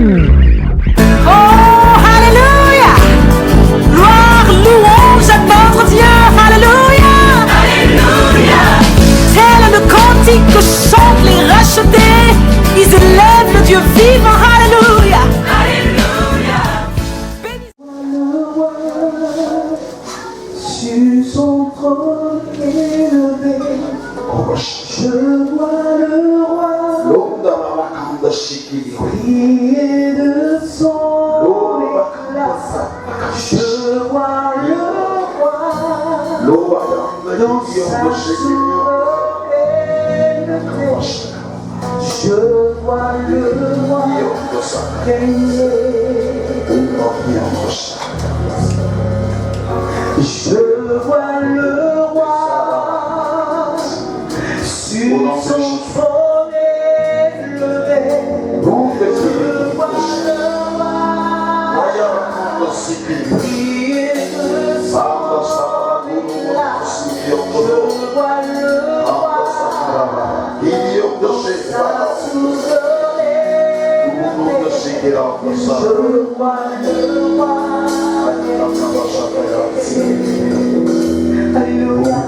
Oh, Alléluia. Gloire, louange à notre Dieu. Alléluia. Alléluia. Tel le cantique que chantent les rachetés. Ils élèvent le Dieu vivant. Alléluia. Alléluia. Sur son trône élevé, je vois le roi briller de son éclat. Je vois le roi dans sa souveraineté. Je vois le roi régner. Je vois le roi sur son trône élevé. Je vois le roi briller de son éclat. Je vois le roi dans sa souveraineté. Je vois le roi. Alléluia.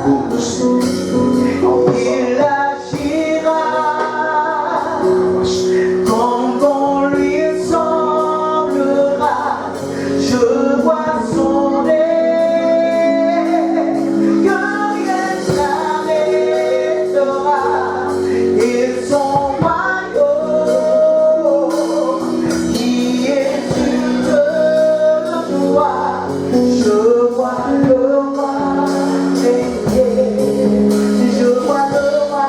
Il agira quand on lui semblera. Je vois son nez, que rien n'arrêtera. Et son royaume qui est une gloire. Je vois le roi régner, je vois le roi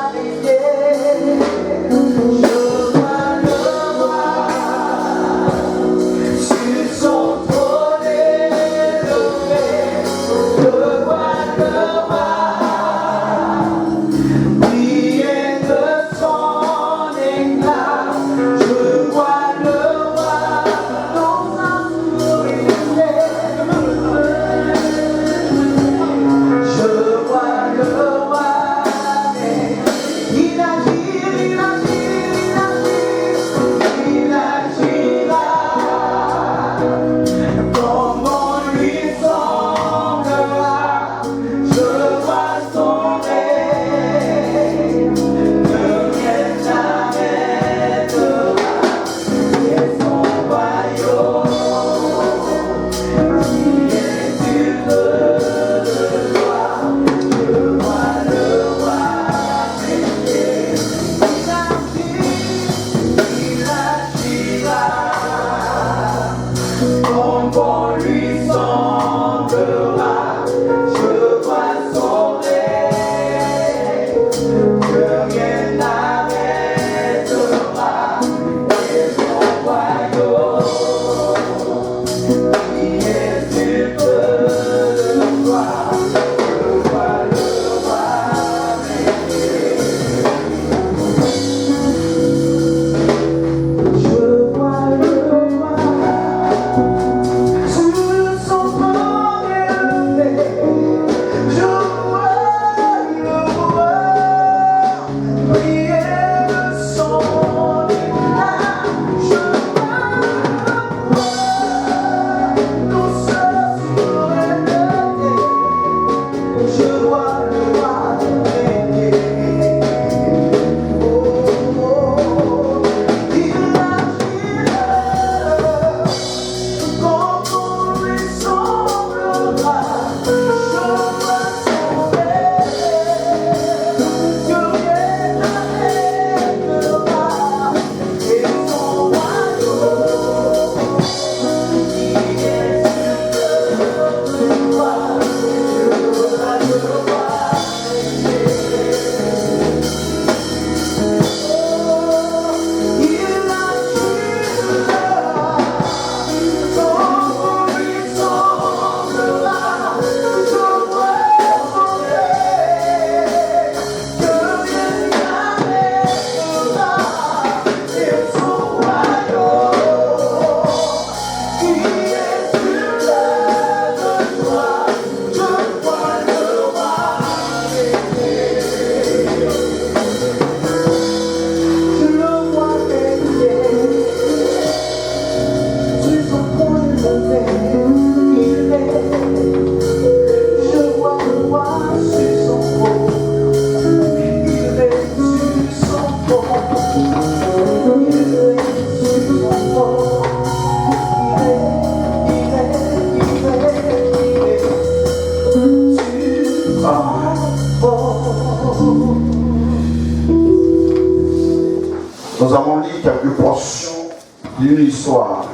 histoire.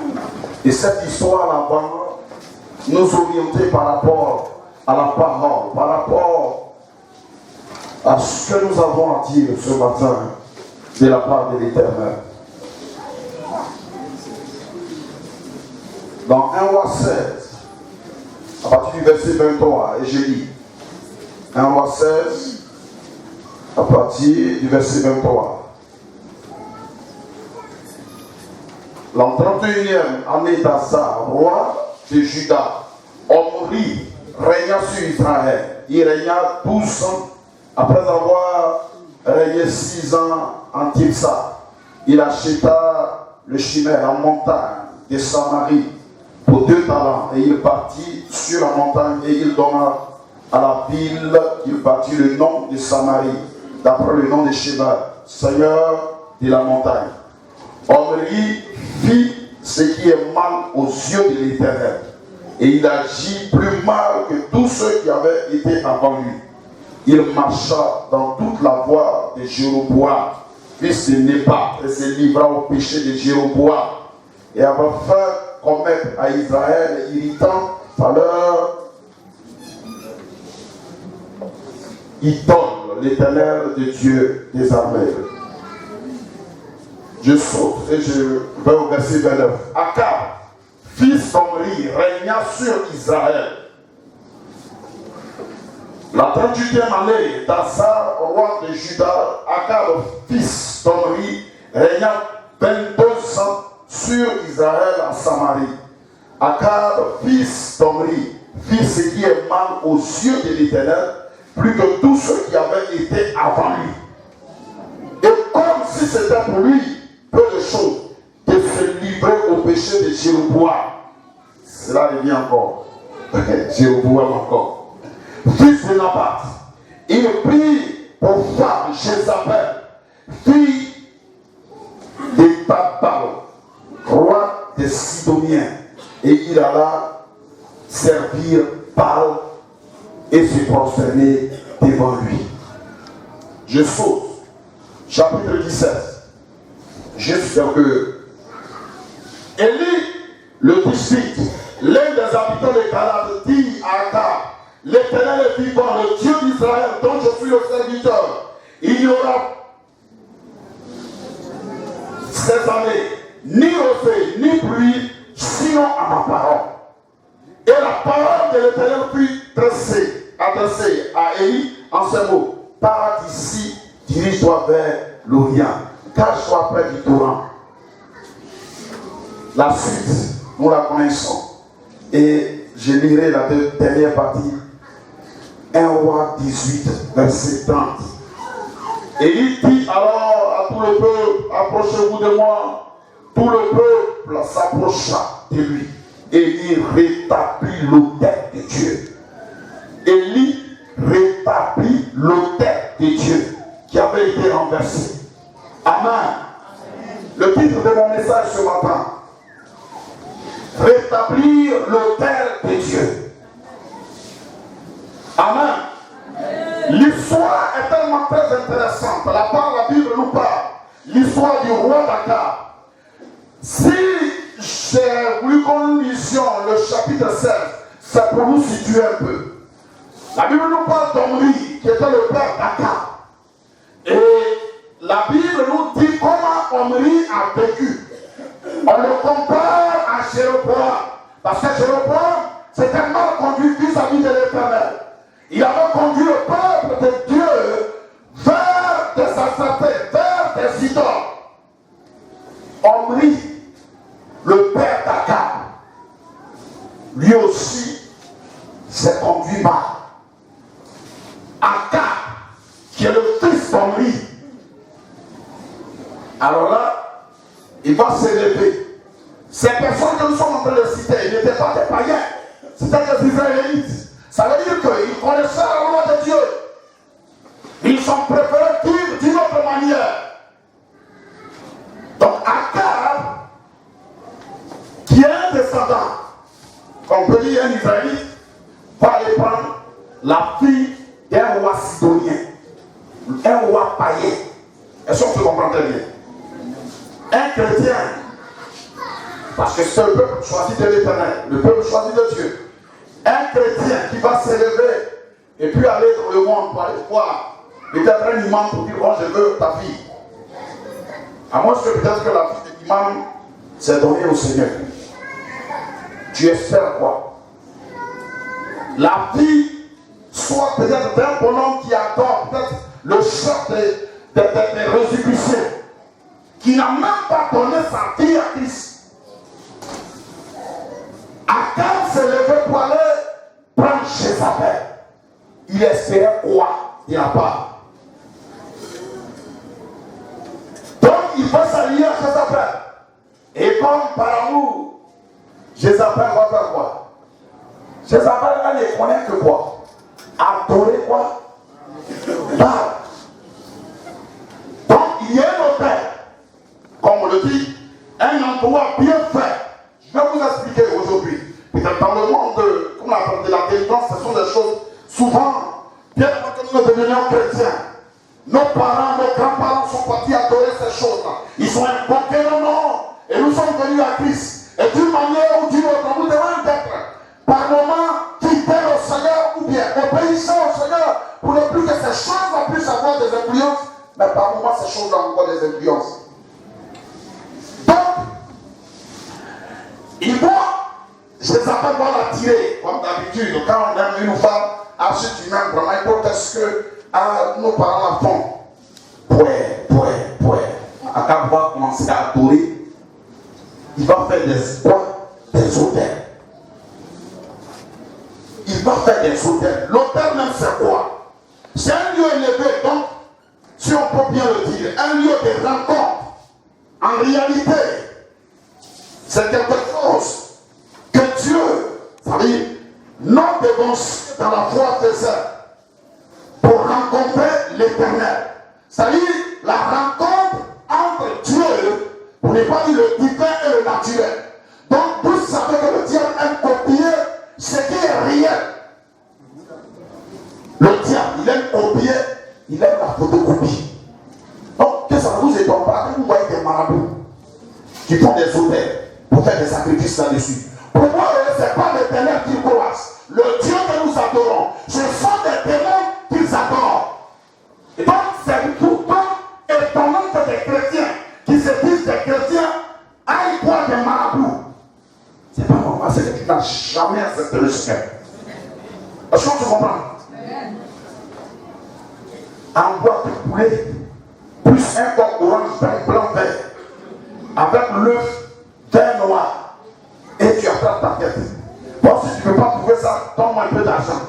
Et cette histoire là-bas nous orienter par rapport à la parole, par rapport à ce que nous avons à dire ce matin de la part de l'Éternel. Dans 1 roi 16, à partir du verset 23, et je lis 1 roi 16, à partir du verset 23. L'an 31e année d'Asa, roi de Juda, Omri régna sur Israël. Il régna 12 ans après avoir régné 6 ans en Tirsa. Il acheta le chimère en montagne de Samarie pour 2 talents et il partit sur la montagne et il donna à la ville qu'il bâtit le nom de Samarie d'après le nom de Sheba, seigneur de la montagne. Omri fit ce qui est mal aux yeux de l'Éternel et il agit plus mal que tous ceux qui avaient été avant lui. Il marcha dans toute la voie de Jéroboam, fils de Nébat, et se livra au péché de Jéroboam et avait fait commettre à Israël irritant par leur idole, l'Éternel de Dieu des armées. Je saute et je vais au verset 29. Akab, fils d'Omri, régna sur Israël. La 38e année d'Asa, roi de Juda, Akab, fils d'Omri, régna 22 ans sur Israël à Samarie. Akab, fils d'Omri, fit ce qui est mal aux yeux de l'Éternel, plus que tous ceux qui avaient été avant lui. Et comme si c'était pour lui peu de choses de se livrer au péché de Jéroboam. Cela revient encore. Jéroboam encore. Fils de Nabat, il prit pour femme Jézabel, fille de Babal, roi des Sidoniens, et il alla servir Baal et se prosterner devant lui. Je saute. Chapitre 17. Juste que Élie, le disciple, l'un des habitants de Galade, dit à Akab, l'Éternel est vivant, le Dieu d'Israël, dont je suis le serviteur. Il n'y aura cette année ni refait, ni pluie, sinon à ma parole. Et la parole de l'Éternel fut adressée à Élie en ces mots. Pars d'ici, dirige-toi vers l'Orient, cache-toi près du torrent. La suite, nous la connaissons. Et je lirai la dernière partie. 1 roi 18, verset 30. Et il dit alors à tout le peuple, approchez-vous de moi. Tout le peuple s'approcha de lui. Et il rétablit l'autel de Dieu. Élie rétablit l'autel de Dieu qui avait été renversé. Amen. Le titre de mon message ce matin: rétablir l'autel de Dieu. Amen. L'histoire est tellement très intéressante. La Bible nous parle. L'histoire du roi d'Akab. Si j'ai voulu qu'on nous lisions le chapitre 16, c'est pour nous situer un peu. La Bible nous parle d'Omri, qui était le père d'Akab. Et la Bible nous dit comment Omri a vécu. On le compare à Jéroboam. Parce que Jéroboam s'était mal conduit vis-à-vis de l'Éternel. Il avait conduit le peuple de Dieu vers des assassins, vers des idoles. Omri, le père d'Akab, lui aussi s'est conduit mal. Akab, qui est le fils d'Omri, alors là, il va s'élever. Ces personnes que nous sommes en train de citer, ils n'étaient pas des païens, c'était des Israélites. Ça veut dire qu'ils connaissaient la loi de Dieu. Ils sont préférés vivre d'une autre manière. Donc Akab, qui est un descendant, on peut dire un Israélite, va aller prendre la fille d'un roi sidonien, un roi païen. Est-ce qu'on se comprend très bien? Un chrétien Parce que c'est le peuple choisi de l'Éternel, le peuple choisi de Dieu. Un chrétien qui va s'élever et puis aller dans le monde pour aller voir peut-être un imam pour dire oh, je veux ta fille. À moins que peut-être que la fille de l'imam s'est donnée au Seigneur. Tu espères quoi? La fille soit peut-être d'un bonhomme qui adore peut-être le chef des résicutions, qui n'a même pas donné sa vie à Christ. Akab s'est levé pour aller prendre chez sa mère. Il espérait quoi? Il n'a pas. Donc il faut s'allier à Jézabel. Et comme par amour, Jézabel va faire quoi? Jézabel elle ne connaît que quoi? Adorer quoi? Baal. Donc il y a un hôtel, comme on le dit, un endroit bien fait. Je vais vous expliquer aujourd'hui. Peut-être dans le monde qu'on appelle de la délivrance, ce sont des choses souvent, bien avant que nous devenions chrétiens. Nos parents, nos grands-parents sont partis adorer ces choses-là. Ils sont invoqués le nom et nous sommes venus à Christ. Et d'une manière ou d'une autre, nous devons être par moments fidèles au Seigneur ou bien obéissants au Seigneur pour ne plus que ces choses-là puissent avoir des influences, mais par moments ces choses-là ont encore des influences. Donc, il doit, Jézabel va l'attirer, comme d'habitude, quand on aime une femme, ensuite tu m'aimes vraiment, il faut qu'est-ce que nos parents la font. Akab va commencer à adorer, il va faire des hôtels. Il va faire des hôtels. L'hôtel même c'est quoi? C'est un lieu élevé, donc, si on peut bien le dire, un lieu de rencontre. En réalité, c'est quelque chose que Dieu, c'est-à-dire, notre dévotion dans la foi faisait pour rencontrer l'Éternel. C'est-à-dire, la rencontre entre Dieu, pour ne pas dire le divin et le naturel. Donc, vous savez que le diable aime copier ce qui est réel. Le diable, il aime copier, il aime la photocopie. Donc, que ça ne vous étonne pas que vous voyez des marabouts qui font des hôtels pour faire des sacrifices là-dessus. Pour moi, ce n'est pas l'Éternel qu'ils croisent. Le Dieu que nous adorons, ce sont des démons qu'ils adorent. Et donc, c'est pourtant étonnant que des chrétiens qui se disent des chrétiens aillent voir des marabouts. C'est pas normal, c'est que tu n'as jamais accepté le Seigneur. Est-ce que tu comprends? En bois de poulet, plus un coq orange, blanc, vert, avec l'œuf vert noir, et tu attrapes ta tête. Bon, si tu ne peux pas trouver ça, donne-moi un peu d'argent.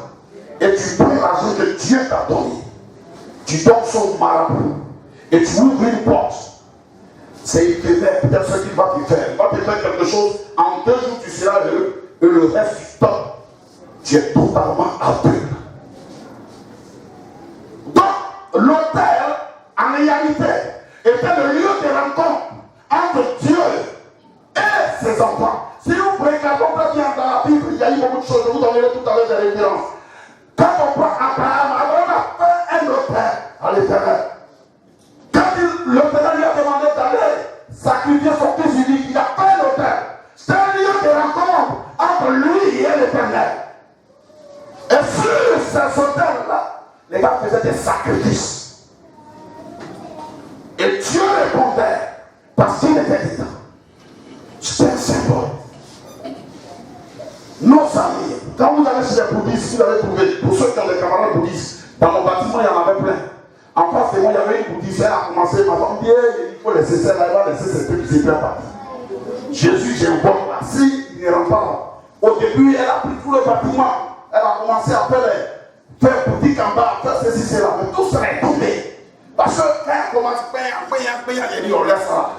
Et tu prends l'argent que Dieu t'a donné. Tu donnes son marabout. Et tu ouvres une porte. C'est peut-être ce qu'il va te faire. Il va te faire quelque chose. En 2 jours, tu seras heureux. Et le reste du temps, tu es totalement aveugle. Donc, l'autel, en réalité, était le lieu de rencontre entre Dieu et ses enfants. Si vous regardez bien dans la Bible, il y a eu beaucoup de choses. Je vous donnerai tout à l'heure des références. Quand on prend Abraham a fait un hôtel à l'Éternel. Quand l'Éternel lui a demandé d'aller sacrifier son fils unique, il a fait un hôtel. C'est un lieu de rencontre entre lui et l'Éternel. Et sur ces hôtels-là, les gars faisaient des sacrifices. Et Dieu répondait parce qu'il était dedans. C'était un symbole. Nos amis, quand vous allez chez les bouddhistes, vous allez trouver, pour ceux qui ont des camarades bouddhistes, dans mon bâtiment, il y en avait plein. En face de moi, il y avait une bouddhiste, elle a commencé, ma femme dit, il faut laisser ça là, elle va laisser ses trucs, c'est bien parti. Jésus, j'ai un bon là. Si il ne rentre pas là. Au début, elle a pris tout le bâtiment, elle a commencé à faire boutique en bas, faire ceci, cela, mais tout ça est tombé. Parce que quand elle commence à payer, elle dit, on laisse ça.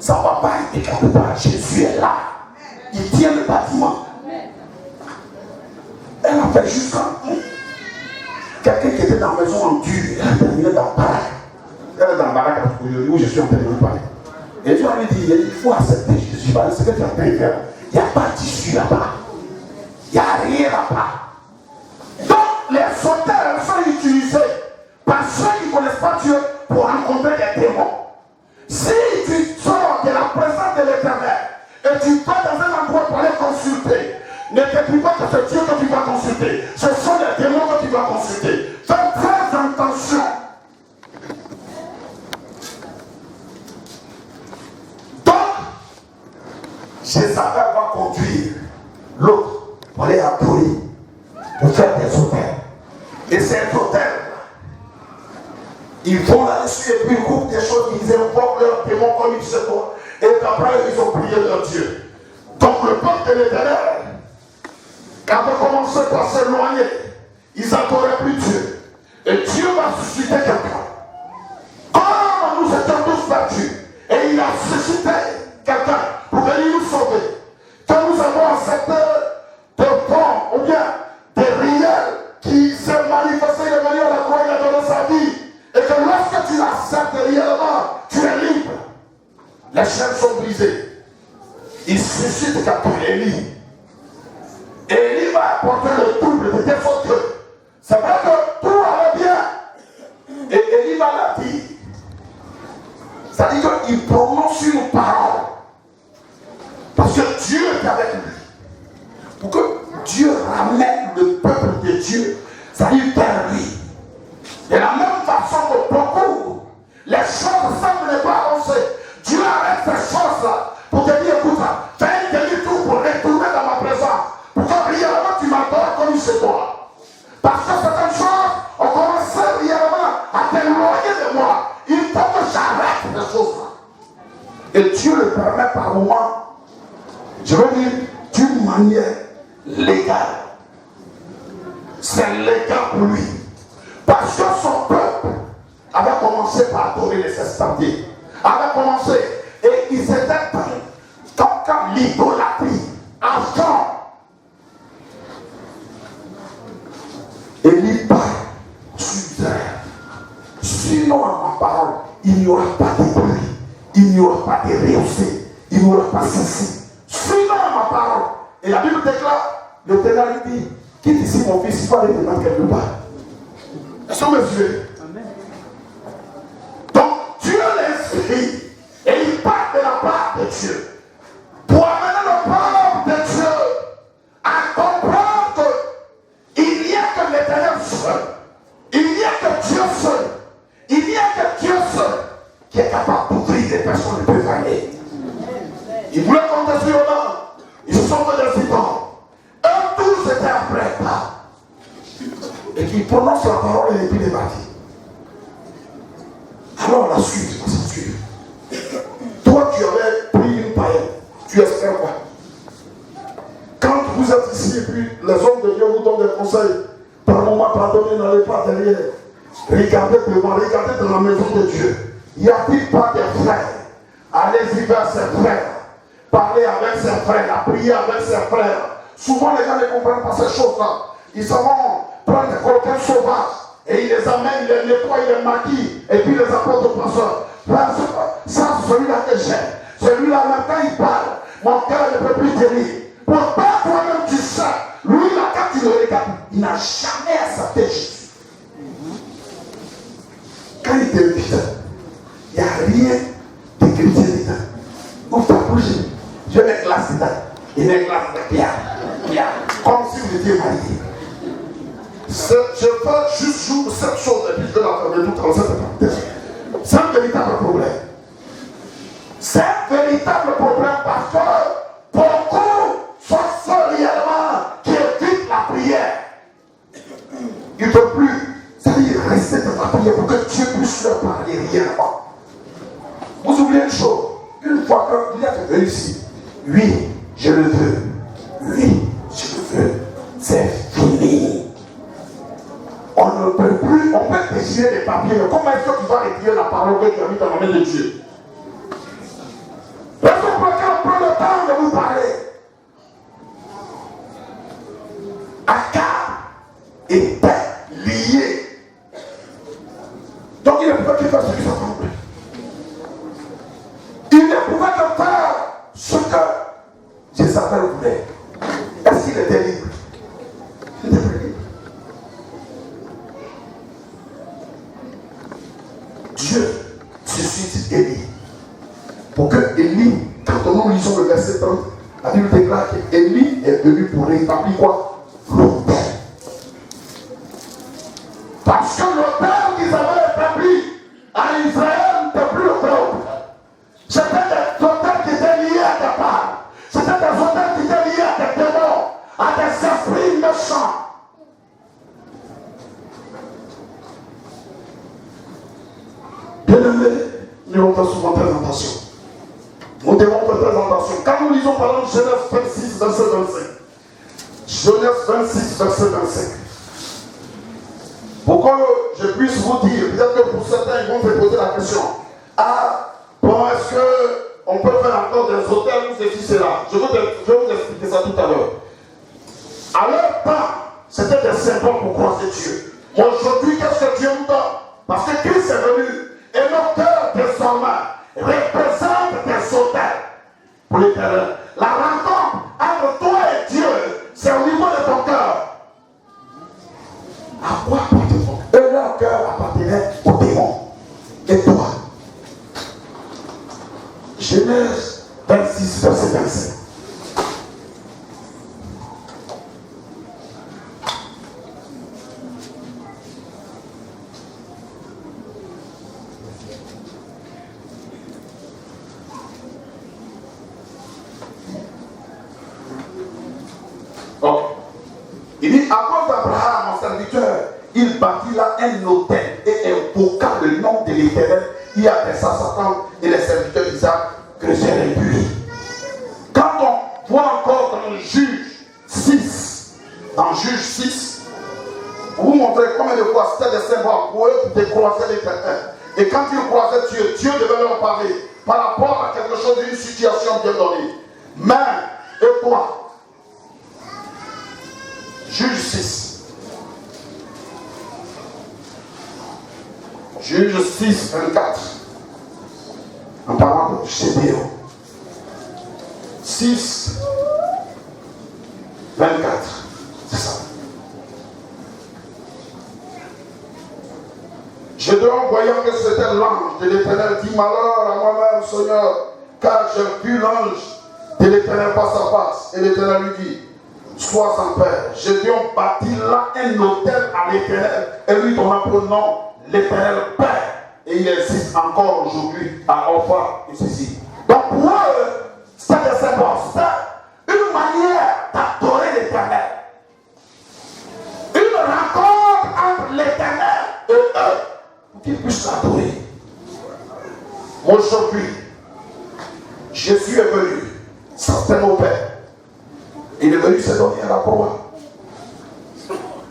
Ça ne va pas être quelque part. Jésus est là. Il tient le bâtiment. Elle a fait juste un quelqu'un qui était dans la maison en dur, elle a terminé dans le baraque. Elle est dans le baraque où je suis en train de vous parler. Et Dieu lui dit, il faut accepter Jésus. Ce que tu es en train de faire, il n'y a pas d'issue là-bas. Il n'y a rien là-bas. Donc, les hôtels sont utilisés par ceux qui ne connaissent pas Dieu pour rencontrer des démons. Si tu sors de la présence de l'Éternel et tu vas dans un endroit pour aller consulter, ne t'écris pas que c'est Dieu que tu vas consulter. Ce sont les démons que tu vas consulter. Fais très attention. Donc, Jézabel va conduire l'autre pour aller adorer, pour faire des hôtels. Et cet hôtel, ils vont là-dessus et puis ils couvrent des choses, ils invoquent leurs démons comme ils se doivent. Et après, ils ont prié leur Dieu. Donc le peuple de l'Éternel, quand on commence par s'éloigner, ils n'adoraient plus Dieu. Et Dieu va susciter quelqu'un. Comme nous étions tous battus, et il a suscité quelqu'un pour venir nous sauver. Quand nous avons accepté de bons ou bien des réels qui s'est manifesté, il est venu à la croix, il a donné sa vie. Et que lorsque tu l'acceptes réellement, tu es libre. Les chaînes sont brisées. Il suscite quelqu'un, Élie. Et Élie va apporter le double de tes fautes. C'est vrai que tout allait bien. Et Élie va la dire. C'est-à-dire qu'il prononce une parole. Parce que Dieu est avec lui. Pour que Dieu ramène le peuple de Dieu, c'est-à-dire vers lui. De la même façon que beaucoup, les choses semblent pas avancer. Dieu arrête ces choses-là pour te dire, écoute, fais un demi-tour pour retourner dans ma présence. Pour que réellement tu m'adores comme il se doit. Parce que certaines choses ont commencé réellement à t'éloigner de moi. Il faut que j'arrête ces choses-là. Et Dieu le permet par moments, je veux dire, d'une manière légale. C'est légal pour lui. Parce que son peuple avait commencé par adorer les estampiers. Avait commencé et ils étaient comme l'idolâtrie à fond. Élie part sur terre. Sinon à ma parole, il n'y aura pas de bruit, il n'y aura pas de réussite, il n'y aura pas ceci. Sinon à ma parole. Et la Bible déclare, l'Éternel dit, quitte ici mon fils, il faut aller maintenant quelque part. Est-ce que vous me suivez? Donc Dieu l'esprit et il part de la part de Dieu pour amener le peuple de Dieu à comprendre qu'il n'y a que l'Éternel seul, il n'y a que Dieu seul, il n'y a que Dieu seul qui est capable d'ouvrir les personnes les plus aller. Ils voulaient compter sur l'homme, ils se sont fait des idoles. Eux tous étaient après pas. Et qui prononce la parole et puis les bâtit. Alors la suite va s'en suivre. Toi tu avais pris une païenne, tu espères quoi? Quand vous êtes ici et puis les hommes de Dieu vous donnent des conseils, par moment pardonnez, n'allez pas derrière. Regardez devant, regardez dans la maison de Dieu. Y a-t-il pas des frères? Allez-y vers ses frères. Parlez avec ses frères, priez avec ses frères. Souvent les gens ne comprennent pas ces choses-là. Ils savent prendre quelqu'un sauvage et il les amène, il les nettoie, il les maquille et puis les apporte au pasteur. Ça, c'est celui-là que j'aime. Celui-là, maintenant, il parle. Mon cœur ne peut plus tenir. Pourtant, toi-même, tu sais. Lui, là, quand tu le regardes, il n'a jamais accepté Jésus. Quand il t'invite, il n'y a rien de chrétien dedans. Ouvre ta bouche. Je mets glace dedans. Il met glace de pierre. Comme si vous étiez marié. Je veux juste jouer cette chose et puis je vais la fermer tout en cette. C'est un véritable problème. C'est un véritable problème parce que beaucoup sont ceux réellement qui évitent la prière. Il ne peut plus, c'est-à-dire rester dans la prière pour que Dieu puisse leur parler réellement. Vous oubliez une chose, une fois que vous êtes venu ici, oui, je le veux. Oui, je le veux. C'est fini. On ne peut plus, on peut déchirer des papiers, mais comment est-ce que tu vas retirer la parole que tu as mis dans la main de Dieu? Parce qu'on prend le temps de vous parler. Akab était lié. Donc il ne pouvait que faire ce qu'il s'attendait. Il ne pouvait que faire ce que Jézabel voulait. Est-ce qu'il était libre? Il était libre. Dieu suscite Élie. Pour que Élie, quand nous lisons le verset 30, La Bible déclare qu'Élie est venu pour rétablir quoi? L'autel. Parce que l'autel qu'ils avaient établi à Israël n'était plus l'autel. C'était des autels qui étaient liés à des parts. C'était des autels qui étaient liés à des démons, à des esprits méchants. Bien-aimés, nous devons souvent très attention. Nous devons faire très attention. Quand nous lisons par exemple Genèse 26, verset 25. Genèse 26, verset 25. Pour que je puisse vous dire, peut-être que pour certains, ils vont se poser la question. Ah, bon, est-ce qu'on peut faire encore des hôtels ou ceci, cela? Je vais vous expliquer ça tout à l'heure. À leur temps, c'était des symboles pour croiser Dieu. Aujourd'hui, qu'est-ce que Dieu nous donne? Parce que Christ est venu. Et nos cœurs, désormais, représentent des hôtels pour l'éternel. La rencontre entre toi et Dieu, c'est au niveau de ton cœur. À quoi appartient-on? Et leur cœur appartenait au démon. Et toi? Genèse 26, verset 25. Il dit, à cause d'Abraham, mon serviteur, il bâtit là un autel et invoqua le nom de l'Éternel. Il adressa Satan et les serviteurs d'Isaac que j'ai réduit. Quand on voit encore dans Juge 6, dans Juge 6, vous montrez combien de fois c'était des symboles pour eux de croiser l'Éternel. Et quand ils croisaient Dieu, Dieu devait leur parler par rapport à quelque chose, d'une situation bien donnée. Mais, et toi? Juge 6. Juge 6, 24. En parlant de Gédéon. 6, 24. C'est ça. Gédéon, voyant que c'était l'ange de l'Éternel, dit: malheur à moi-même, Seigneur, car j'ai vu l'ange de l'Éternel face à face. Et l'Éternel lui dit: sois en paix. Gédéon bâtit là un autel à l'Éternel et lui donna pour nom l'Éternel Père. Et il existe encore aujourd'hui à Opha et ceci. Donc pour eux, c'est une manière d'adorer l'Éternel. Une rencontre entre l'Éternel et eux pour qu'ils puissent l'adorer. Aujourd'hui, Jésus est venu, certainement au Père. Il est venu se donner à la croix.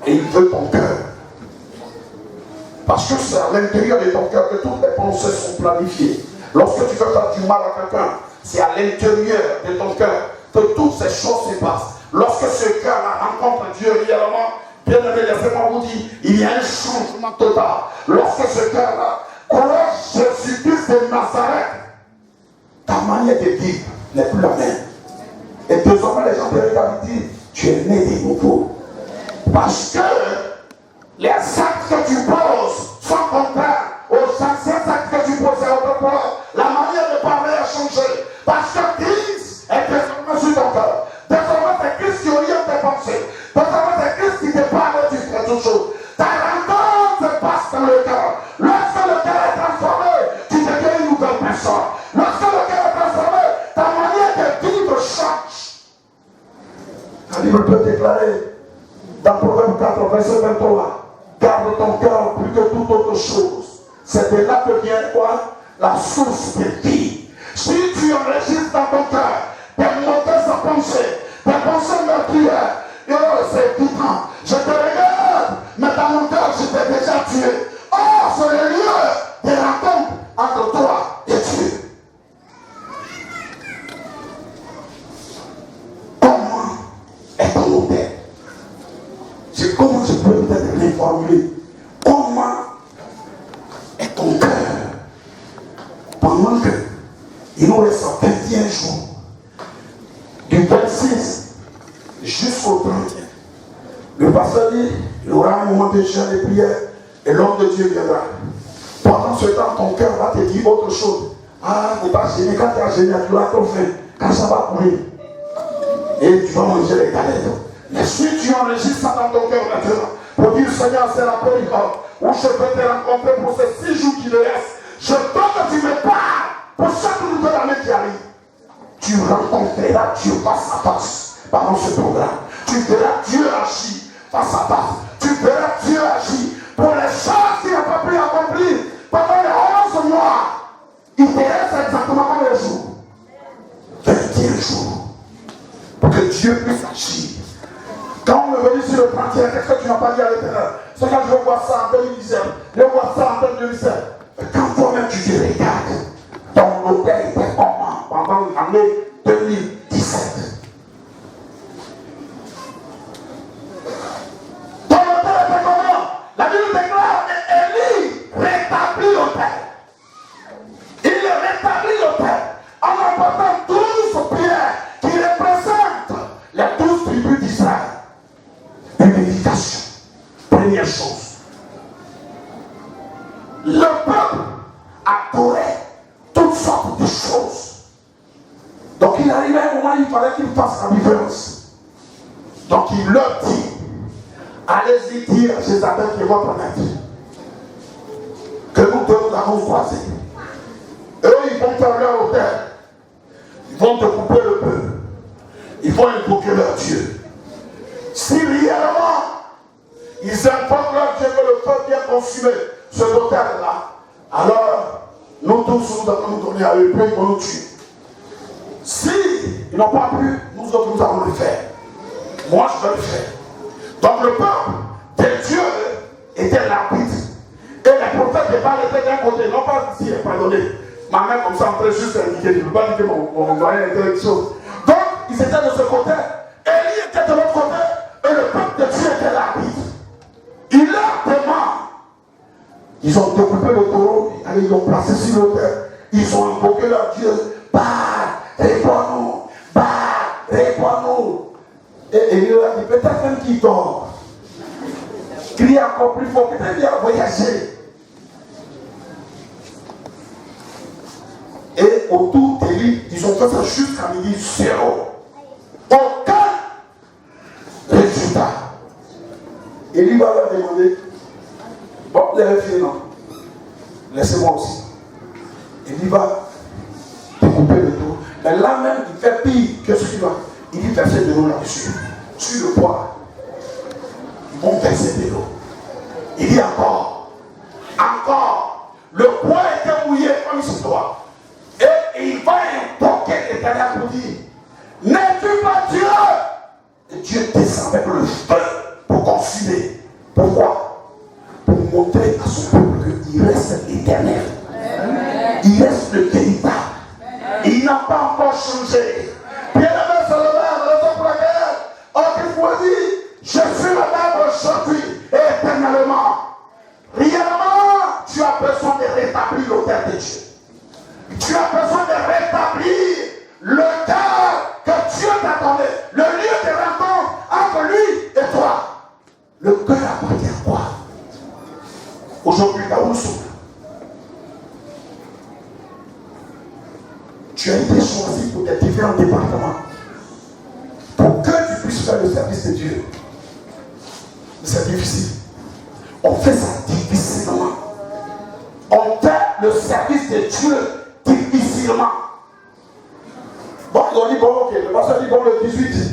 Et il veut ton cœur. Parce que c'est à l'intérieur de ton cœur que toutes les pensées sont planifiées. Lorsque tu veux faire du mal à quelqu'un, c'est à l'intérieur de ton cœur que toutes ces choses se passent. Lorsque ce cœur rencontre Dieu réellement, bien aimé, laissez-moi vous dire, il y a un changement total. Lorsque ce cœur-là croit Jésus-Christ de Nazareth, ta manière de vivre n'est plus la même. Et désormais, les gens te regardent et disent: tu es né de nouveau. Parce que les actes que tu poses sont contraires aux anciens actes que tu posais autrefois. La manière de parler a changé. Parce que Christ est désormais sur ton cœur. Désormais, c'est Christ qui oriente tes pensées. Désormais, c'est Christ qui te parle et tu fais toutes choses. Ta rencontre se passe dans le cœur. Lorsque le cœur est transformé, tu deviens une nouvelle personne. Lorsque le cœur est transformé, ta manière de vivre change. La Bible peut déclarer dans Proverbe 4, verset 23, garde ton cœur plus que toute autre chose. C'est de là que vient quoi? La source de vie. Si tu enregistres dans ton cœur tes mauvaises pensées, tes pensées meurtrières, c'est évident. Je te regarde, mais dans mon cœur, je t'ai déjà tué. Or, c'est le lieu de rencontre entre toi et Dieu. Comment est ton autel? Comment je peux peut-être les formuler? Comment est ton cœur? Pendant que il nous reste 21 jours, du 26 jusqu'au 31, le pasteur dit: il y aura un moment de jeûne et prière et l'homme de Dieu viendra. Pendant ce temps, ton cœur va te dire autre chose. Ah, n'est pas gêné. Quand tu as gêné, tu as trop faim. Quand ça va courir. Et tu vas manger les galettes. Mais si tu enregistres ça dans ton cœur maintenant, pour dire Seigneur, c'est la période où je peux te rencontrer pour ces 6 jours qui me restent. Je veux que tu me parles pour chaque nouvelle année qui arrive. Tu rencontreras Dieu face à face pendant ce programme. Tu verras Dieu agir face à face. Tu verras Dieu agir pour les choses qu'il n'a pas pu accomplir pendant les 11 mois. Il te reste exactement combien de jours? 21 jours. Pour que Dieu puisse agir. Quand on est venu sur le plantier, qu'est-ce que tu n'as pas dit à l'Éternel? C'est quand je vois ça en 2017, je vois ça en 2017. Quand toi-même tu te regardes, ton hôtel était comment pendant l'année 2017? Ton hôtel était comment? La Bible déclare que Élie rétablit l'hôtel. Il rétablit l'hôtel en emportant 12 pierres qui représentent les 12 tribus d'Israël. Une méditation. Première chose. Le peuple adorait toutes sortes de choses. Donc il arrivait un moment où il fallait qu'il fasse la différence. Donc il leur dit, allez-y dire à Jézabel qui est votre maître, que nous deux nous avons croisés. Eux ils vont faire leur hôtel. Ils vont te couper le feu. Ils vont invoquer leur Dieu. Si réellement ils invoquent leur Dieu que le feu vient consumer ce hôtel-là, alors nous tous nous allons nous donner à eux, puis ils vont nous tuer. Si ils n'ont pas pu, nous autres nous allons le faire. Moi je vais le faire. Donc le peuple de Dieu était l'arbitre. Et les prophètes de Baal étaient d'un côté, non pas ici, pardonnez. Ma main comme ça en train juste d'indiquer, je ne veux pas dire que mon doyen était quelque chose. Donc ils étaient de ce côté, Élie était de l'autre côté, et le peuple de Dieu était l'arbitre. Il leur demande. Ils ont découpé le taureau, ils l'ont placé sur l'autel. Ils ont invoqué leur Dieu. Bah, réponds-nous. Bah, réponds-nous. Et il leur a dit, peut-être même qu'il dort. Crie encore plus fort, peut-être qu'il a voyagé. Et autour d'Élie, ils ont fait ça jusqu'à midi 0. Aucun résultat. Élie va leur demander, bon, vous avez fini, non? Laissez-moi aussi. Élie va découper le dos. Mais là même, il fait pire que ce qu'il va. Il dit verser de l'eau là-dessus. Sur le poids. Ils vont verser de l'eau. Il dit encore. Le poids était mouillé comme il se doit. Et il va invoquer l'Éternel pour dire, n'es-tu pas Dieu? Et Dieu descend avec le feu pour consumer. Pourquoi? Pour montrer à son peuple qu'il reste l'éternel. Il reste le véritable. Il n'a pas encore changé. Bien-aimé, c'est le même, raison pour laquelle on vous dit, je suis le même aujourd'hui et éternellement. Réellement, tu as besoin de rétablir l'autel de Dieu. Tu as besoin de rétablir le cœur que Dieu t'a donné, le lieu de rencontre entre lui et toi. Le cœur appartient à quoi? Aujourd'hui, là où nous sommes, tu as été choisi pour des différents départements pour que tu puisses faire le service de Dieu. Mais c'est difficile. On fait ça difficilement. On fait le service de Dieu difficilement. Bon, ils ont dit, bon, ok, le pasteur dit, bon, le 18,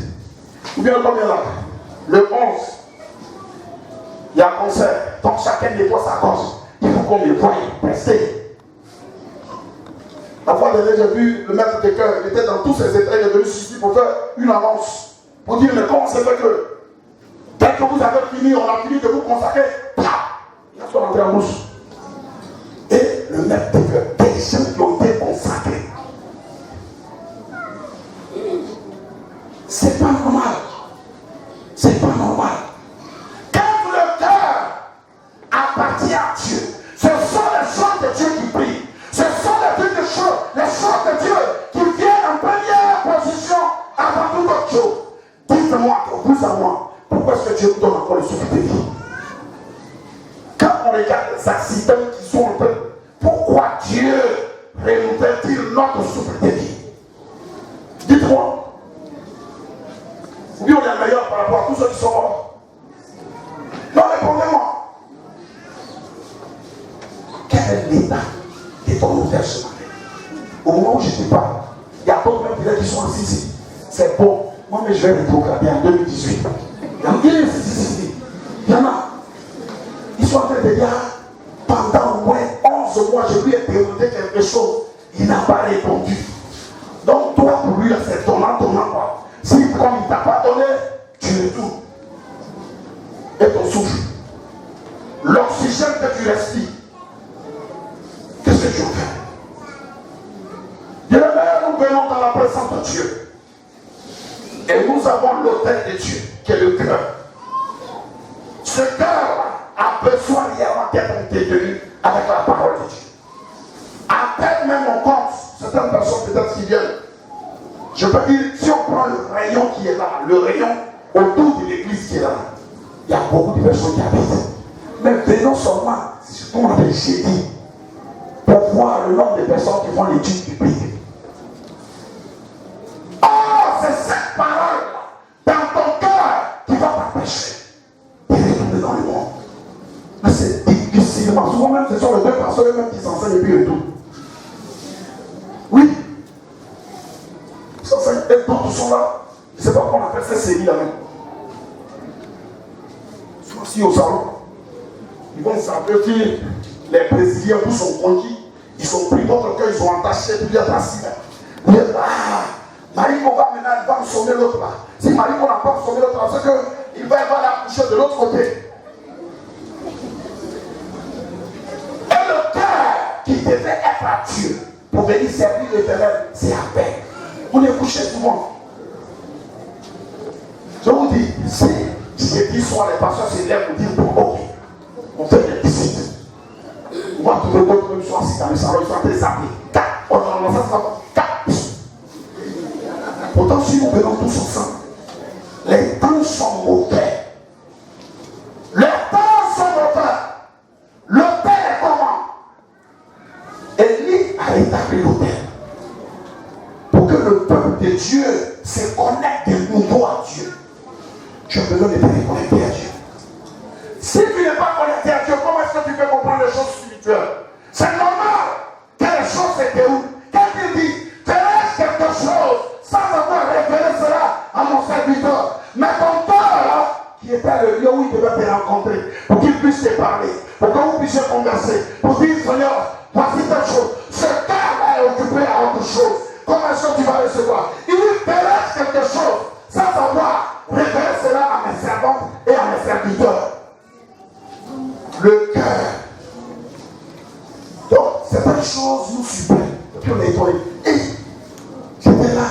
ou bien combien là? Le 11, il y a un concert, donc chacun dépose sa cause. Il faut qu'on me voie prester. La fois dernière, j'ai vu le maître de cœur, il était dans tous ses états, il est venu ici pour faire une annonce, pour dire, mais comment c'est fait que, dès que vous avez fini, on a fini de vous consacrer, il a fait rentrer en bouche. Et le maître de cœur, des gens qui ont été consacrés. C'est pas normal. C'est pas normal. Quand le cœur appartient à Dieu, ce sont les choses de Dieu qui brillent. Ce sont les choses de Dieu qui viennent en première position avant toute autre chose. Dites-moi, vous à moi, pourquoi est-ce que Dieu vous donne encore le souffle de vie? Quand on regarde les accidents qui sont en train, pourquoi Dieu renouvelle-t-il notre souffle de vie? Dites-moi. Ou bien on est meilleur par rapport à tous ceux qui sont morts? Non, répondez-moi. Quel est l'état de ton hôtel ce matin? Au moment où je te parle, il y a d'autres même qui sont assis ici. C'est bon. Moi, mais je vais rétrograder en 2018. Il y en a ici. Il y en a. Ils sont en train de dire, pendant au moins 11 mois, je lui ai demandé quelque chose. Il n'a pas répondu. Donc, toi, pour lui, c'est donnant quoi. Si, comme il ne t'a pas donné, tu retournes. Et ton souffle. L'oxygène que tu respires. Qu'est-ce que tu en fais? Nous venons dans la présence de Dieu. Et nous avons l'autel de Dieu, qui est le cœur. Ce cœur a besoin réellement d'être entretenu avec la parole de Dieu. À peine même on compte, certaines personnes peut-être qui viennent. Je peux dire, si on prend le rayon qui est là, le rayon autour de l'église qui est là, il y a beaucoup de personnes qui habitent. Mais venons seulement, c'est ce qu'on appelle jeudi, pour voir le nombre de personnes qui font l'étude biblique. C'est cette parole dans ton cœur qui va t'empêcher de retourner dans le monde. Mais c'est difficilement. Souvent même, ce sont les deux pasteurs eux-mêmes qui s'enseignent et puis retournent. Oui. Ils s'enseignent et d'autres sont là. Je ne sais pas comment on appelle cette série là même. Ils sont assis au salon. Ils vont s'appeler les Brésiliens où sont conquis. Ils sont pris d'autres cœurs, ils ont entaché, puis ils sont assis là. Vous êtes là. Marie-Mo va maintenant, il va sonner l'autre là. Si Marie-Mo n'a pas sonné l'autre là, c'est qu'il va la coucher de l'autre côté. Et le cœur qui devait être à Dieu pour venir servir l'Éternel, c'est à peine. On est couché souvent. Je vous dis, si jeudi soir les pasteurs se lèvent pour dire, bon, ok, on fait des visites. On va trouver d'autres qui sont assis dans le salon, ils sont en train de s'appeler. On a ça, pourtant, si nous venons tous ensemble, les temps sont mauvais. Les temps sont mauvais. L'autel est comment? Élie a établi l'autel pour que le peuple de Dieu se connecte de nouveau à Dieu. Tu as besoin de te connecter à Dieu. Si tu n'es pas connecté à Dieu, comment est-ce que tu peux comprendre les choses spirituelles? C'est normal que les choses se déroulent. Quelqu'un dit, fais quelque chose sans avoir révélé cela à mon serviteur. Mais ton cœur, qui était le lieu où il devait te rencontrer, pour qu'il puisse te parler, pour que vous puissiez converser, pour dire, Seigneur, voici telle chose. Ce cœur-là est occupé à autre chose. Comment est-ce que tu vas recevoir? Il te laisse quelque chose sans avoir révélé cela à mes servantes et à mes serviteurs. Le cœur. Donc, certaines choses nous surprennent. Et puis on est étonné. Et j'étais là.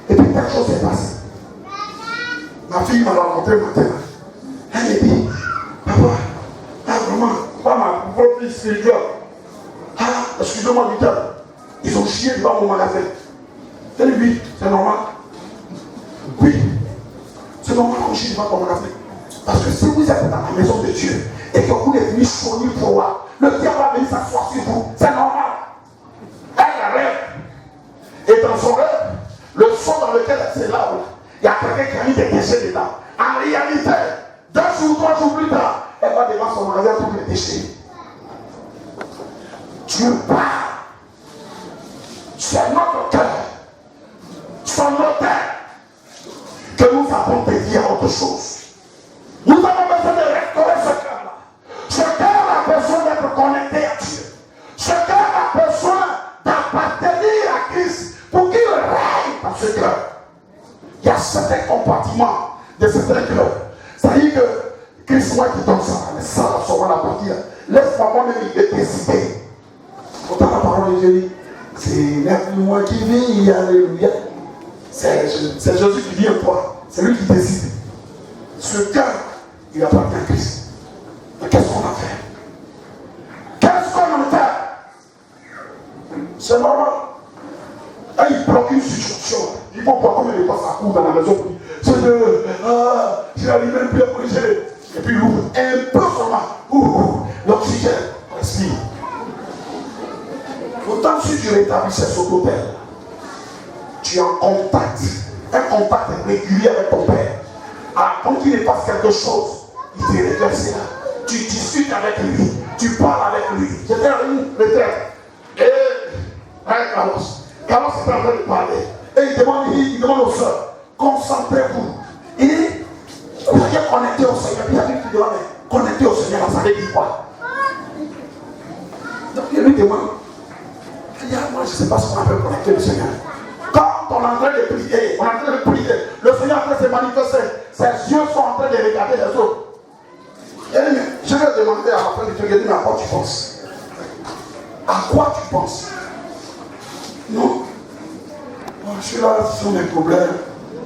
Et puis telle chose s'est passée. Ma fille m'a rencontré matin. Elle m'a dit, papa, vraiment, votre fille spirituelle. Excusez-moi du terme. Ils ont chié devant mon magasin. Elle dit, oui, c'est normal. Oui, c'est normal qu'on chie devant ton magasin. Parce que si vous êtes dans la maison de Dieu et que vous êtes venus choisir pour moi, le diable va venir s'asseoir sur vous. C'est normal. Elle rêve. Et dans son rêve, le son dans lequel elle se lave, il y a quelqu'un qui a mis des déchets dedans. En réalité, 2 jours, 3 jours plus tard, elle va devant son magasin pour les déchets. Dieu parle. C'est notre cœur, son autel, que nous avons dédié à autre chose. Nous avons besoin de restaurer ce cœur-là. Ce cœur a besoin d'être connecté à Dieu. Ce cœur a besoin d'appartenir à Christ pour qu'il règne dans ce cœur. Il y a certains compartiments de certains cœurs. C'est-à-dire que Christ, moi qui donne ça, mais ça va sûrement la partie. Laisse-moi moi-même décider. Pourtant la parole de Dieu, c'est moi qui vis, alléluia. C'est Jésus qui vit en toi. C'est lui qui décide. Ce cœur, il appartient à Christ. Mais qu'est-ce qu'on a fait? Qu'est-ce qu'on a fait? C'est normal. Quand il bloque une situation, il faut pas combien de fois ça court dans la maison. C'est de, je n'arrive même plus à corriger. Et puis il ouvre un peu seulement. L'oxygène respire. Autant si tu rétablissais cet hôtel, tu es en contact. Un contact régulier avec ton Père. Avant qu'il ne fasse quelque chose, il te révèle cela. Tu discutes avec lui, tu parles avec lui. J'étais à une retraite. Et avec Carlos est en train de parler. Et il demande aux soeurs, concentrez-vous. Il dit, vous voyez connecté au Seigneur. Puis il y a quelqu'un qui demande, connecté au Seigneur, ça veut dire quoi? Donc il lui demande, moi je ne sais pas ce qu'on appelle connecter le Seigneur. Quand on est en train de prier, le Seigneur est en train de se manifester, ses yeux sont en train de regarder les autres. Je vais demander à la fin du truc, je dis, mais à quoi tu penses? À quoi tu penses? Non. Je suis là, ce sont mes problèmes.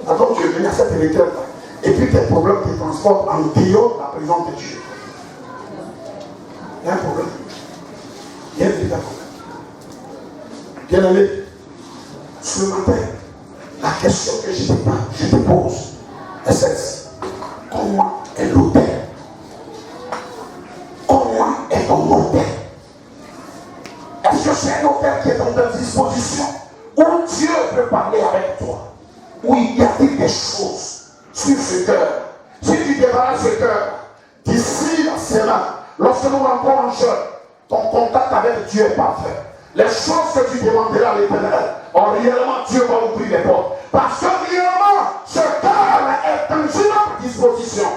Alors tu es venu à cette retraite, et puis tes problèmes te transportent en dehors de la présence de Dieu. Il y a un problème. Il y a un véritable problème. Bien aimé, ce matin, la question que je te pose est celle-ci. Comment est l'autel? Comment est ton autel? Est-ce que c'est un autel qui est en ta disposition où Dieu peut parler avec toi? Où il y a des choses sur ce cœur? Si tu débarrasses ce cœur, d'ici la semaine, lorsque nous rentrons en jeûne, ton contact avec Dieu est parfait. Les choses que tu demanderas à l'Éternel, réellement Dieu va ouvrir les portes. Parce que réellement, ce cœur est en une disposition.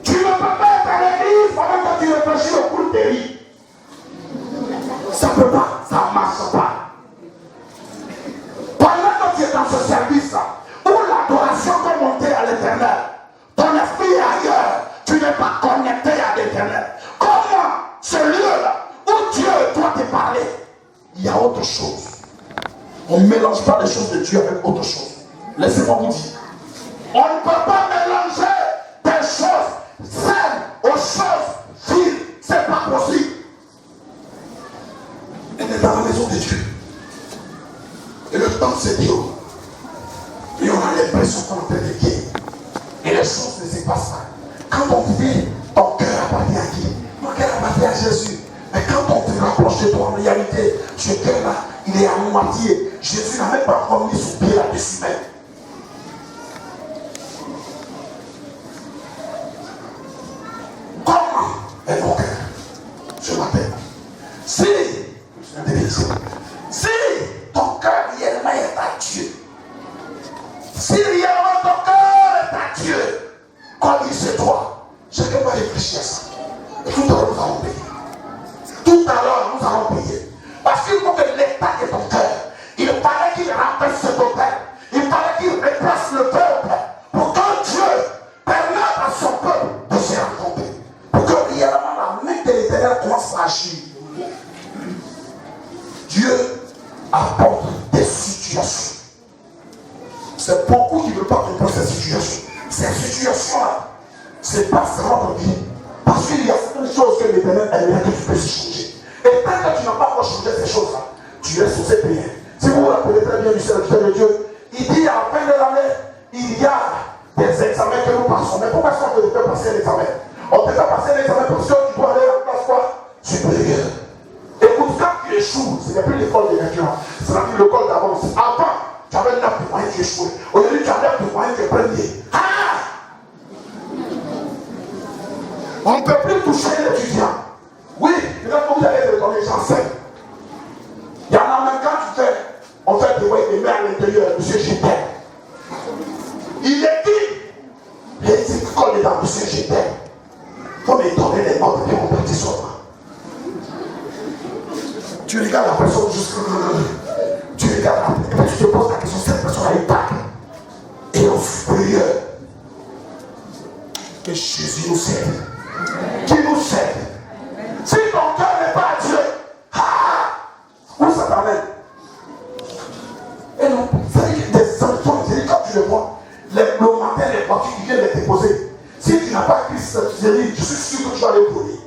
Tu ne peux pas être à l'église pendant que tu réfléchis au culte des riz. Ça ne peut pas, ça ne marche pas. Pendant que tu es dans ce service-là, où l'adoration peut monter à l'Éternel, ton esprit est ailleurs, tu n'es pas connecté à l'Éternel. Comment ce lieu-là, où Dieu doit te parler, il y a autre chose. On ne mélange pas les choses de Dieu avec autre chose. Laissez-moi vous dire. On ne peut pas mélanger des choses saines aux choses viles. C'est pas possible. Elle est dans la maison de Dieu. Et le temps c'est Dieu. Et on a l'impression qu'on est en train de guérir. Et les choses ne se passent pas. Quand on dit ton cœur appartient à qui? Ton cœur appartient à Jésus. Mais quand on te rapproche de toi en réalité, ce cœur-là, il est à moitié. Jésus n'a même pas encore mis son pied là-dessus même. Comment est ton cœur ce matin? Si ton cœur réellement est à Dieu, si réellement ton cœur est à Dieu, comme il se doit, chacun va réfléchir à ça. Et tout à l'heure, nous allons payer. Tout à l'heure, nous allons payer. Parce qu'il faut que l'état de ton cœur, il fallait qu'il remplace cet hôtel. Il fallait qu'il replace le peuple pour que Dieu permette à son peuple de se rencontrer. Pour que réellement la main de l'Éternel commence à agir. Dieu apporte des situations. C'est beaucoup qui ne veulent pas comprendre ces situations. Ces situations-là, c'est pas rendre bien. Parce qu'il y a certaines choses que l'Éternel aimerait que tu puisses changer. Et tant que tu n'as pas encore changé ces choses-là, tu es censé payer. Si vous vous rappelez très bien du serviteur de Dieu, il dit à la fin de l'année, il y a des examens que nous passons. Mais pourquoi est-ce qu'on te fait passer l'examen? On te fait passer l'examen parce que tu dois aller à la place quoi? Supérieure. Écoute, quand tu échoues, ce n'est plus l'école de l'endurance, c'est l'école d'avance. Avant, tu avais 9 moyens, tu échouais. Aujourd'hui, tu as 9 moyens, tu es premier. On ne peut plus toucher l'étudiant. Oui, peut-être que vous allez le donner, j'enseigne. Il y en a même quand tu fais, on fait des voix et met à l'intérieur, monsieur, je t'aime. Il est dit, et il dit, quand il est dans monsieur, je t'aime. Il faut me donner les notes et on partit sur moi. Tu regardes la personne jusqu'à. Tu regardes la personne, tu te poses la question, cette personne a une bague. Et au supérieur, que Jésus nous serve. Qui nous serve. Si ton cœur n'est pas à Dieu, où ça t'amène? Et non, ça veut dire que des enfants, quand tu le vois, le matin, les voitures qui viennent les déposer. Si tu n'as pas Christ, je suis sûr que tu vas les brûler.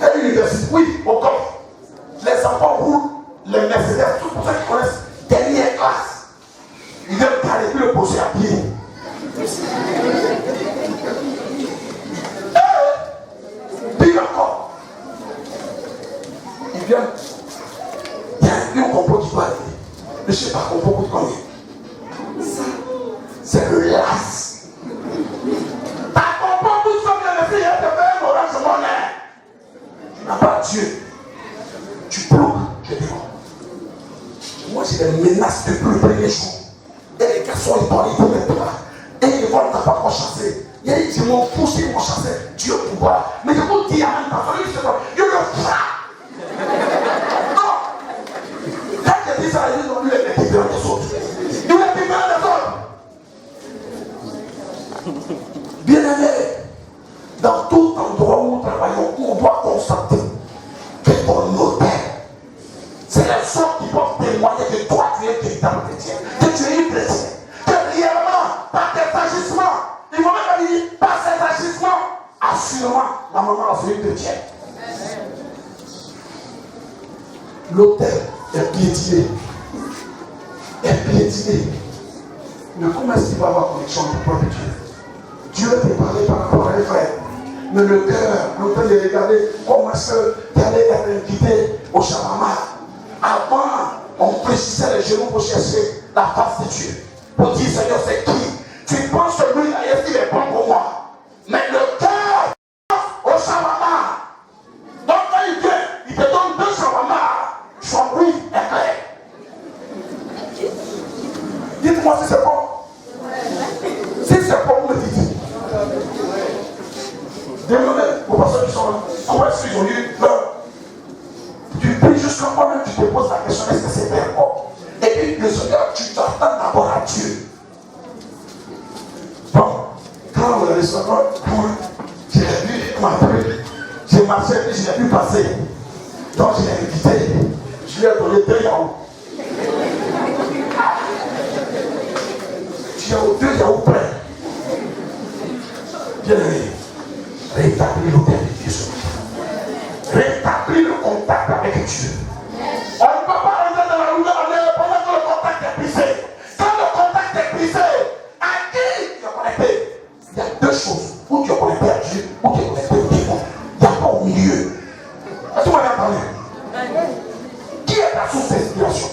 À l'université, oui, au corps. Les enfants roulent, les Mercedes, tout pour ceux qui connaissent, dernière classe. Ils viennent carrer le poser à pied. Pire encore. Ils viennent. Il y a un complot qui va arriver. Mais je ne sais pas complot que tu connais. Il a dit, je m'en fous si mon chasseur, Dieu pourra. Mais je vous dis, à un je le frappe. Non. Quand il dit ça, il dit, lui, il est différent des autres. Il est différent des autres. Bien aimé, dans tout endroit où nous travaillons, on doit constater que ton notaire, c'est les autres qui vont témoigner que toi, tu es véritable chrétien, que tu es une chrétien, que réellement, par tes agissements, il faut même dire, par ces agissements, assurément, la maman a fait une chrétienne. L'autel est piétiné. Mais comment est-ce qu'il va avoir connexion avec le propre Dieu? Dieu te parlait par rapport à un frère. Mais le cœur, l'autel de regarder comment est-ce qu'il allait être invité au Shabbat. Avant, on précisait les genoux pour chercher la face de Dieu. Pour dire, Seigneur, c'est qui? Tu penses que lui, est-ce qu'il est bon pour moi? Mais le cœur, au Shabbat. Donc quand il vient, il te donne 2 Shabbat. Son oui est clair. Dites-moi si c'est bon. Si c'est bon, vous me dites. Demandez aux personnes qui sont là. Comment est-ce qu'ils ont eu leur. Tu pries jusqu'à toi-même, tu te poses la question, est-ce que c'est bien bon? Et puis le Seigneur, tu t'attends d'abord à Dieu. Bon, quand on allait sur moi, j'ai vu m'appeler, j'ai marché et je n'ai pu passer. Donc je l'ai invité, je lui ai donné 2 yaourts. Tu as 2 yaourts prêts. Bien aimé, rétablis l'autel de Dieu. Rétablis le contact avec Dieu. On ne peut pas rentrer dans la lumière pendant que le contact est brisé. Quand le contact est brisé, à qui tu es connecté? Il y a 2 choses. Ou tu es connecté à Dieu, ou tu es connecté au démon. Il n'y a pas au milieu. Est-ce que vous m'avez entendu? Qui est ta source d'inspiration?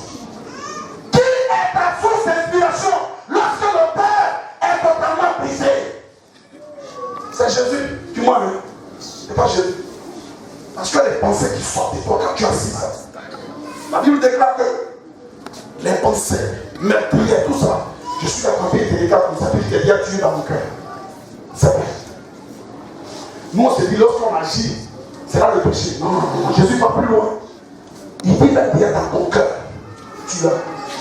Qui est ta source d'inspiration lorsque le Père est totalement brisé? C'est Jésus, tu m'as vu. C'est pas Jésus. Parce que les pensées qui sortent de toi quand tu as 6 ans. La Bible déclare que les pensées, mes prières, tout ça, je suis attrapé et délicat comme ça, puis il y a Dieu dans mon cœur. C'est vrai. Nous on se dit, lorsqu'on agit, c'est là le péché. Non, Jésus va plus loin. Il dit la prière dans ton cœur. Tu l'as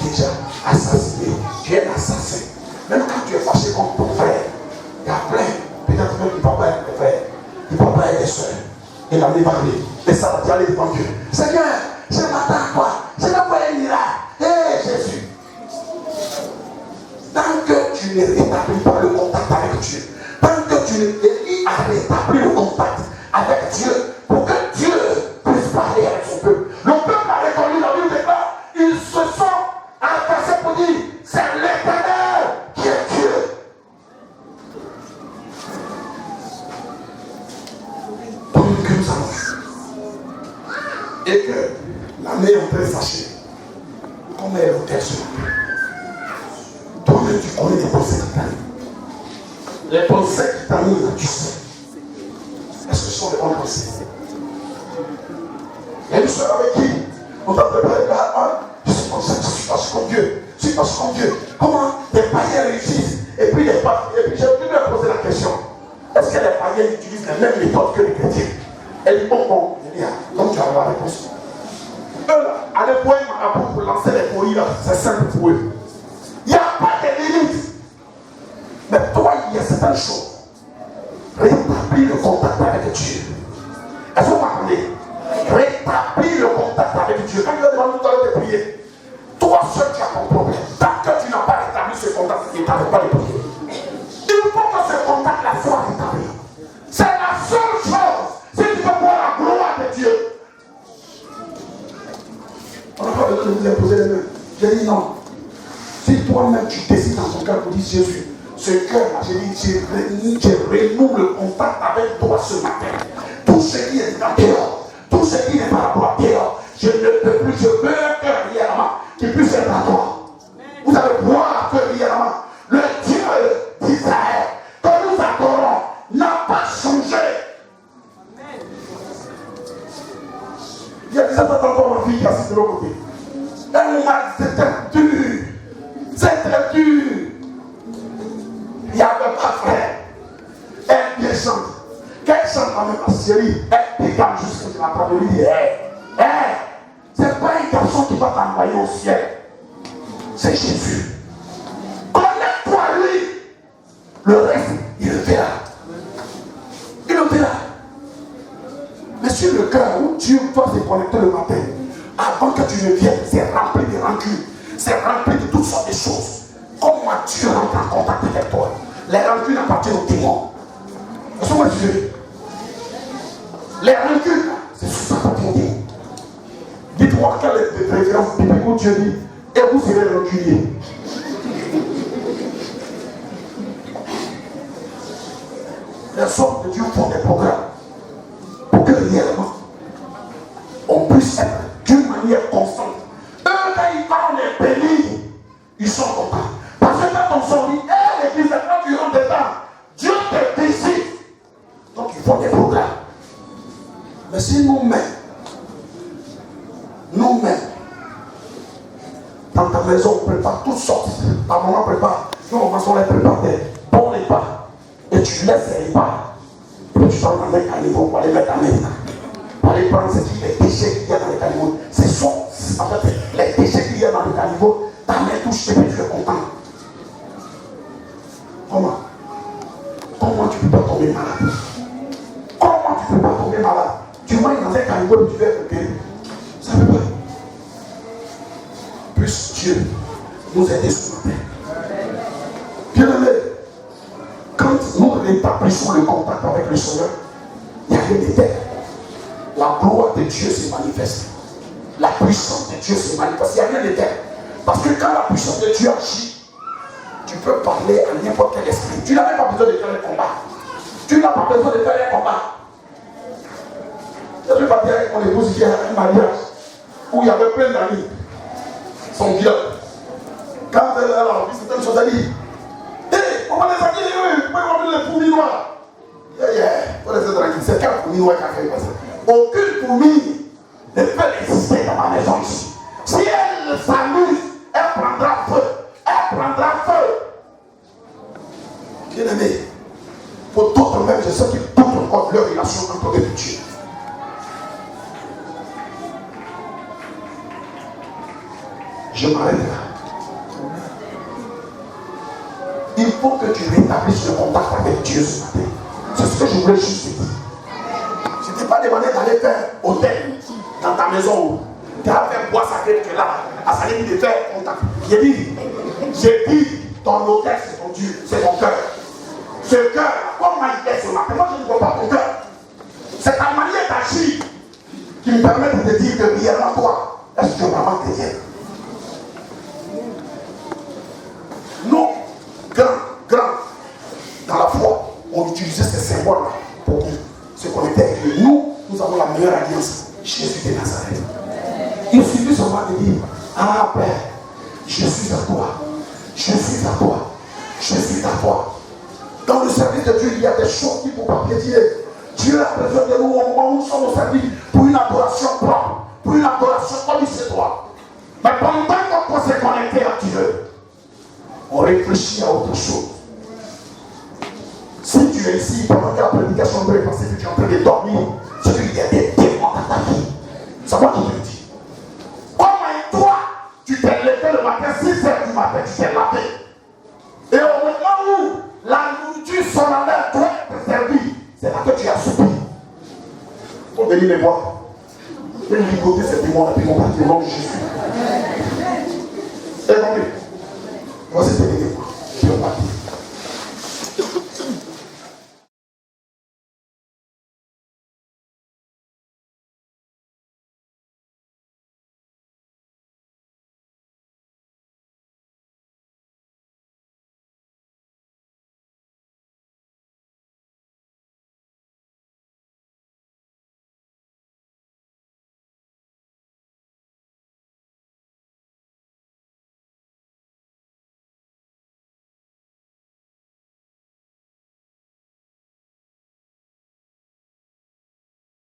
déjà assassiné. Tu es un assassin. Même quand tu es fâché contre ton frère, il y a plein. Peut-être même du papa et des frères, du papa et des soeurs. Il en est parlé. Et ça va aller devant Dieu. Seigneur, je m'attends à quoi? Je ne vois pas un miracle. Hé Jésus. Tant que tu ne rétablis pas le contact avec Dieu, tant que tu ne rétablis le contact avec Dieu, pour que Dieu puisse parler avec son peuple. Le peuple a répondu, la Bible déclare, ils se sont adressés pour dire, c'est l'Éternel qui est Dieu. Donc que nous allons et que l'année est en train de s'achever, comme elle est au terre. Toi-même tu connais les pensées qui t'animent. Les pensées qui t'animent, tu sais. Est-ce que ce sont des bonnes pensées? Il y a une soeur avec qui on t'a préparé je suis comme ça, je suis pas comme Dieu. Je suis pas comme Dieu. Comment les païens réussissent? Et puis j'ai voulu me poser la question. Est-ce que les païens utilisent les mêmes méthodes que les chrétiens? Elle dit, bon, donc tu as la réponse. Eux là, à l'époque, pour lancer les courriers là, c'est simple pour eux. Il n'y a pas de limite. Mais toi, il y a certaines choses. Rétablis le contact avec Dieu. Est-ce que vous m'entendez? Rétablis le contact avec Dieu. Quand je demande tout à l'heure de prier, toi seul tu as ton problème. Tant que tu n'as pas rétabli ce contact, il ne t'arrête pas de prier. Il faut que ce contact-là soit rétabli. C'est la seule chose. Si tu veux voir la gloire de Dieu. On n'a pas besoin de vous imposer les mains. J'ai dit non. Si toi-même tu décides dans ton cœur pour dire Jésus, ce cœur-là, j'ai dit, je renoue le contact avec toi ce matin. Tout ce qui est dans dehors, tout ce qui n'est pas à toi dehors, je ne peux plus, je veux un cœur réellement qui puisse être à toi. Vous allez voir que réellement, le Dieu d'Israël, que nous adorons, n'a pas changé. Il y a des gens encore ma fille qui assiste de l'autre côté. Elle m'a dit, c'était dur. C'était dur. Il n'y avait pas frère. Qu'elle chante quand même à Syrie, elle décale jusqu'à ce matin de lui. C'est pas un garçon qui va t'envoyer au ciel. C'est Jésus. Connecte-toi à lui. Le reste, il le verra. Il le verra. Mais sur le cœur où Dieu va se connecter le matin, avant que tu ne viennes, c'est rempli de rancune. C'est rempli de toutes sortes de choses. Comment Dieu rentre en contact avec toi? Les rancunes appartiennent aux démons. Est-ce que moi je dis? Les rancunes, c'est sous ça appartient aux démons. Dites-moi quelle est la référence biblique où Dieu dit et vous serez rancuniers. Les hommes de Dieu font des programmes pour que réellement on puisse être d'une manière constante. Eux, quand ils parlent des bénis, ils sont contents. Parce que quand on s'en dit, l'église, quand tu rentres dedans, Dieu te décide. Donc ils font des programmes. Mais si nous-mêmes, dans ta maison, on prépare toutes sortes. Ta maman prépare, nos maman les prépare des bons repas. Et tu laisses les repas. Et puis tu t'en vas mettre à niveau pour aller mettre à main. Pour aller prendre les déchets qu'il y a dans les caniveaux. Ce sont en fait les déchets qu'il y a dans les caniveaux. Ta main touche et puis tu es content. Comment tu ne peux pas tomber malade? Comment tu ne peux pas tomber malade? Tu manges dans un caniveau et tu vas être guéri. Ça ne peut pas. Puisse Dieu nous aider ce matin. Bien-aimé, quand nous rétablissons le contact avec le Seigneur, il n'y a rien de tel. La gloire de Dieu se manifeste. La puissance de Dieu se manifeste. Il n'y a rien de tel. Parce que quand la puissance de Dieu agit, tu peux parler à n'importe quel esprit. Tu n'as même pas besoin de faire un combat. Tu n'as pas besoin de faire un combat. Je ne vais pas dire avec mon épouse qui a un mariage où il y avait plein d'amis. Son vieux. Quand elle a vu certaines choses, elle dit on va les amis, vous pouvez remplir les fourmis noires. C'est quelle fourmi noire qui a fait ça? Aucune fourmi ne peut exister dans ma maison ici. Si elle s'amuse, elle prendra feu. Elle prendra feu. Bien aimé, pour d'autres même, je sais qu'ils doutent encore leur relation entre eux et Dieu. Je m'arrête là. Il faut que tu rétablisses le contact avec Dieu ce matin. C'est ce que je voulais juste dire. Je ne t'ai pas demandé d'aller faire hôtel dans ta maison. Tu as fait bois sacré que là, à Salim de faire contact. J'ai dit, ton hôtel c'est ton Dieu, c'est ton cœur. Ce cœur, comment il est ce matin? Moi je ne vois pas ton cœur. C'est ta manière d'agir qui me permet de te dire que réellement toi, est-ce que tu es vraiment chrétien? Non, grand, dans la foi, on utilisait ces symboles-là pour se connecter avec lui. Nous avons la meilleure alliance, Jésus de Nazareth. Il suffit seulement de dire, ah Père, je suis à toi, je suis à toi, je suis à toi. Dans le service de Dieu, il y a des choses qui ne vont pas piétiner. Dieu a besoin de nous au moment où nous sommes au service pour une adoration propre, pour une adoration comme il se doit. Mais pendant qu'on peut se connecter à Dieu, on réfléchit à autre chose. Si tu es ici pendant que la prédication doit passer, que tu es en train de dormir, c'est qu'il y a des démons dans ta vie. C'est moi qui te le dis. Comment toi, tu t'es levé le matin, 6h du matin, tu t'es lavé. Et au moment où la nourriture solennelle doit être servie, c'est là que tu as soupi. Il faut venir me voir. Je vais ligoter ces démons et puis on va dire au nom de Jésus. Et donc, moi c'est pété. Puis on va dire.